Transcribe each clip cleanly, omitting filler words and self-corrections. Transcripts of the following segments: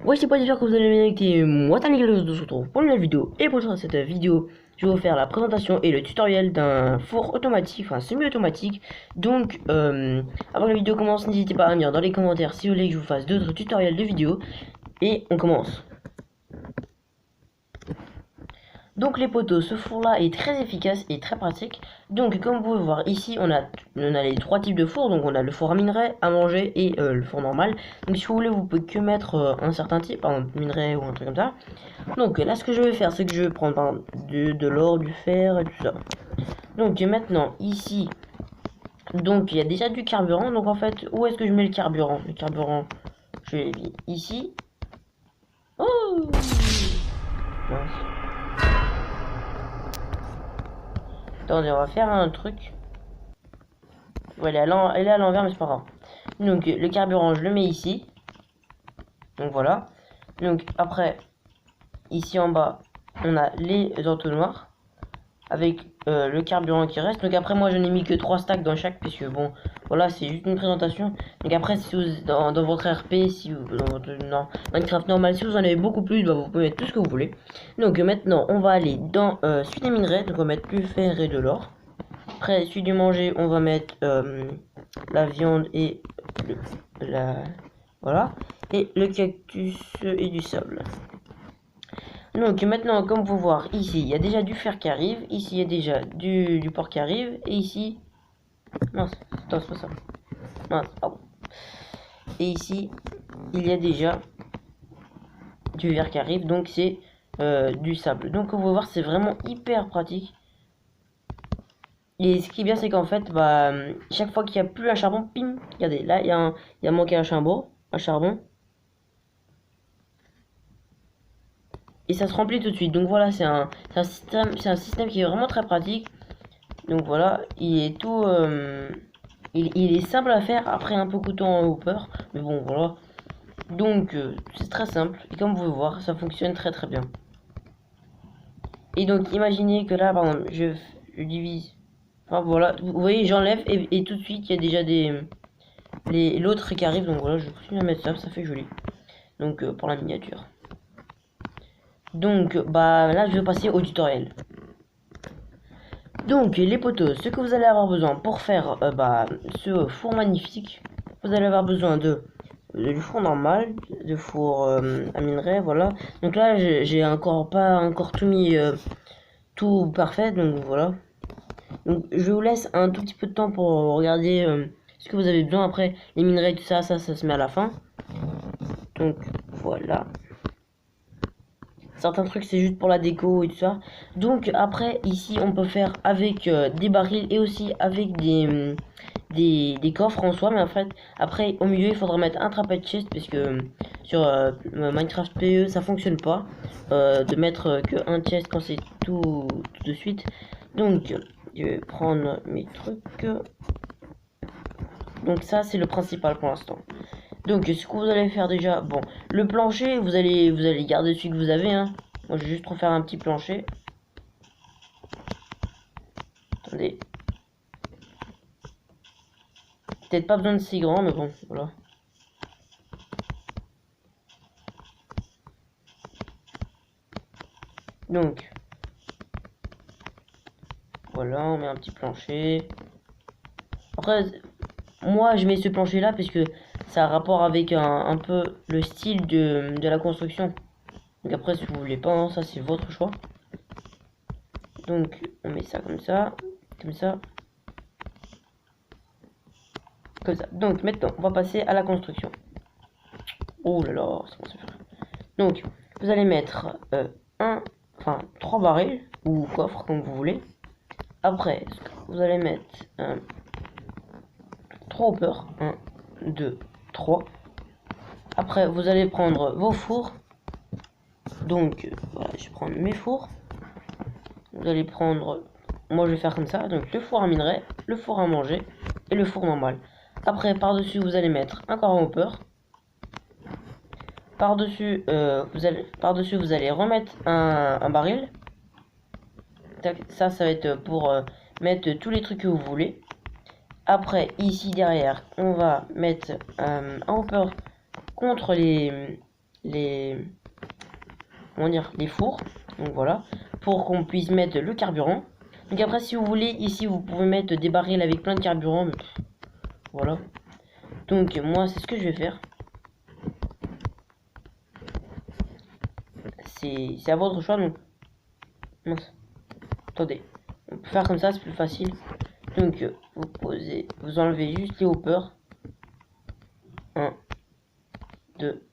Ouais, c'est pas dire que vous allez bien avec moi, t'as Nicolas, on se retrouve pour une nouvelle vidéo. Et pour cette vidéo, je vais vous faire la présentation et le tutoriel d'un four automatique, enfin semi-automatique. Donc, avant que la vidéo commence, n'hésitez pas à me dire dans les commentaires si vous voulez que je vous fasse d'autres tutoriels de vidéos. Et on commence. Donc les poteaux, ce four là est très efficace et très pratique. Donc comme vous pouvez voir ici, on a les trois types de fours. Donc on a le four à minerai, à manger et le four normal. Donc si vous voulez, vous pouvez que mettre un certain type, par exemple minerai ou un truc comme ça. Donc là, ce que je vais faire, c'est que je vais prendre par exemple de l'or, du fer et tout ça. Donc maintenant ici, donc il y a déjà du carburant. Donc en fait, où est-ce que je mets le carburant? Le carburant, je l'ai mis ici. Oh mince. Attendez, on va faire un truc. Ouais, elle est à l'envers, mais c'est pas grave. Donc, le carburant, je le mets ici. Donc, voilà. Donc, après, ici en bas, on a les entonnoirs. Avec le carburant qui reste. Donc, après, moi, je n'ai mis que 3 stacks dans chaque. Puisque, bon, voilà, c'est juste une présentation. Donc, après, si vous, dans votre RP, si vous, dans votre Minecraft normal, si vous en avez beaucoup plus, bah, vous pouvez mettre tout ce que vous voulez. Donc, maintenant, on va aller dans celui des minerais. Donc, on va mettre du fer et de l'or. Après, celui du manger, on va mettre la viande et voilà. Et le cactus et du sable. Donc maintenant, comme vous voyez, ici, il y a déjà du fer qui arrive. Ici, il y a déjà du porc qui arrive. Et ici... Mince, attends, c'est pas ça. Mince, pardon. Et ici, il y a déjà du verre qui arrive. Donc c'est du sable. Donc comme vous pouvez voir, c'est vraiment hyper pratique. Et ce qui est bien, c'est qu'en fait, bah, chaque fois qu'il n'y a plus un charbon, pim, regardez, là, il y a manqué un charbon, et ça se remplit tout de suite. Donc voilà, c'est un système qui est vraiment très pratique. Donc voilà, il est tout, il est simple à faire, après un peu coûteux en hopper, mais bon, voilà. Donc c'est très simple, et comme vous pouvez voir, ça fonctionne très très bien. Et donc imaginez que là, par exemple, je divise. Enfin voilà, vous voyez, j'enlève et tout de suite il y a déjà l'autre qui arrive. Donc voilà, je continue à mettre ça fait joli. Donc pour la miniature. Donc bah là je vais passer au tutoriel. Donc les poteaux, ce que vous allez avoir besoin pour faire bah, ce four magnifique, vous allez avoir besoin du four normal, de four à minerai, voilà. Donc là j'ai encore pas encore tout mis tout parfait, donc voilà. Donc je vous laisse un tout petit peu de temps pour regarder ce que vous avez besoin. Après les minerais tout ça se met à la fin. Donc voilà. Certains trucs c'est juste pour la déco et tout ça. Donc après ici on peut faire avec des barils et aussi avec des coffres en soi. Mais en fait après au milieu il faudra mettre un trapèze chest parce que sur Minecraft PE ça fonctionne pas de mettre que un chest quand c'est tout de suite. Donc je vais prendre mes trucs. Donc ça c'est le principal pour l'instant. Donc ce que vous allez faire déjà, bon, le plancher, vous allez garder celui que vous avez, hein. Moi je vais juste refaire un petit plancher. Attendez. Peut-être pas besoin de si grand, mais bon, voilà. Donc, voilà, on met un petit plancher. Après, moi je mets ce plancher là parce que ça a rapport avec un peu le style de la construction. Donc après, si vous voulez pas, hein, ça c'est votre choix. Donc, on met ça comme ça, comme ça. Comme ça. Donc maintenant, on va passer à la construction. Oh là là, c'est bon, ça fait. Donc, vous allez mettre 3 barils ou coffres comme vous voulez. Après, vous allez mettre 3 hoppers. 1, 2, 3. Après, vous allez prendre vos fours. Donc, voilà, je vais prendre mes fours. Vous allez prendre, moi je vais faire comme ça. Donc, le four à minerai, le four à manger et le four normal. Après, par-dessus, vous allez mettre encore un hopper. Par-dessus, vous allez remettre un baril. Ça va être pour mettre tous les trucs que vous voulez. Après, ici derrière, on va mettre un hopper contre comment dire, les fours. Donc voilà, pour qu'on puisse mettre le carburant. Donc après, si vous voulez, ici vous pouvez mettre des barils avec plein de carburant, mais voilà. Donc moi c'est ce que je vais faire. C'est à votre choix. Donc mince. Attendez, on peut faire comme ça, c'est plus facile. Donc vous enlevez juste les hoppers. 1, 2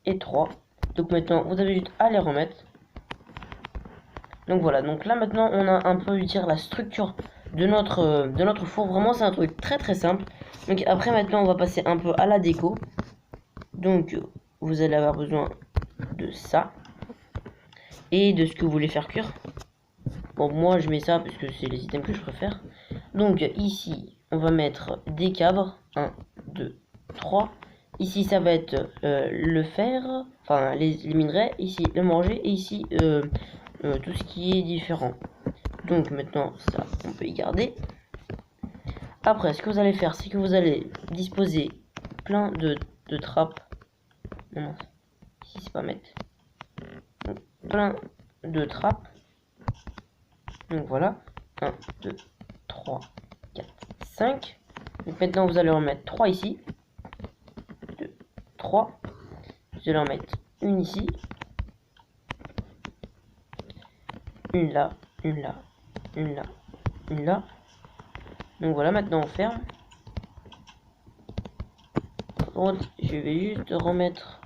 et 3. Donc maintenant vous avez juste à les remettre. Donc voilà, donc là maintenant on a un peu dire la structure de notre four. Vraiment c'est un truc très très simple. Donc après maintenant on va passer un peu à la déco. Donc vous allez avoir besoin de ça et de ce que vous voulez faire cuire. Bon, moi je mets ça parce que c'est les items que je préfère. Donc ici on va mettre des cabres. 1, 2, 3. Ici ça va être le fer, enfin les minerais. Ici le manger et ici tout ce qui est différent. Donc maintenant ça on peut y garder. Après ce que vous allez faire, c'est que vous allez disposer plein de trappes. Non, ici c'est pas mettre. Donc, plein de trappes. Donc voilà, 1, 2, 3, 4, 5. Donc maintenant vous allez en mettre 3 ici. 2, 3. Vous allez en mettre une ici. Une là, une là, une là, une là. Donc voilà, maintenant on ferme. Par contre, je vais juste remettre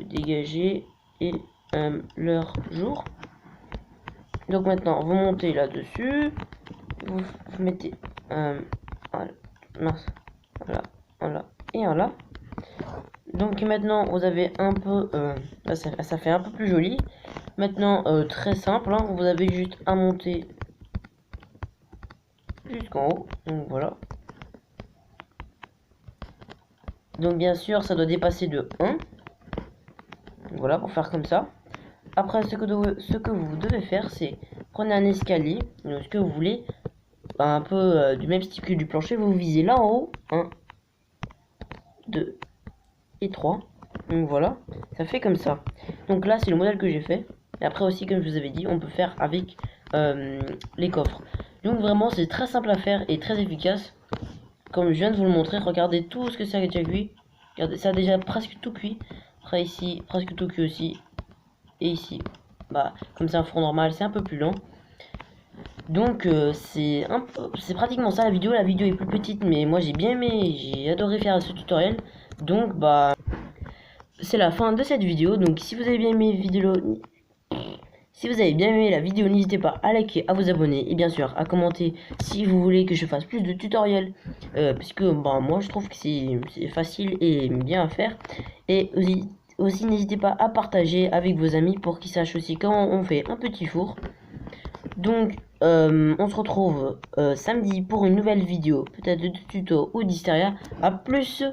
dégager et leur jour. Donc maintenant, vous montez là-dessus. Vous mettez voilà, mince, voilà, voilà et voilà. Donc maintenant, vous avez un peu, ça fait un peu plus joli. Maintenant, très simple, hein, vous avez juste à monter jusqu'en haut. Donc voilà. Donc bien sûr, ça doit dépasser de 1. Voilà, pour faire comme ça. Après, ce que vous devez faire, c'est prenez un escalier, ce que vous voulez, un peu du même style que du plancher. Vous visez là en haut, 1, 2 et 3. Donc voilà, ça fait comme ça. Donc là, c'est le modèle que j'ai fait. Et après aussi, comme je vous avais dit, on peut faire avec les coffres. Donc vraiment, c'est très simple à faire et très efficace. Comme je viens de vous le montrer, regardez tout ce que ça a déjà cuit. Regardez, ça a déjà presque tout cuit. Après ici, presque tout cuit aussi. Et ici, bah comme c'est un four normal, c'est un peu plus lent. Donc c'est pratiquement ça la vidéo. La vidéo est plus petite, mais moi j'ai bien aimé, j'ai adoré faire ce tutoriel. Donc bah c'est la fin de cette vidéo. Donc si vous avez bien aimé la vidéo, n'hésitez pas à liker, à vous abonner et bien sûr à commenter si vous voulez que je fasse plus de tutoriels. Parce que bah, moi je trouve que c'est facile et bien à faire. Et aussi n'hésitez pas à partager avec vos amis pour qu'ils sachent aussi comment on fait un petit four. Donc on se retrouve samedi pour une nouvelle vidéo, peut-être de tuto ou d'Hysteria. A plus.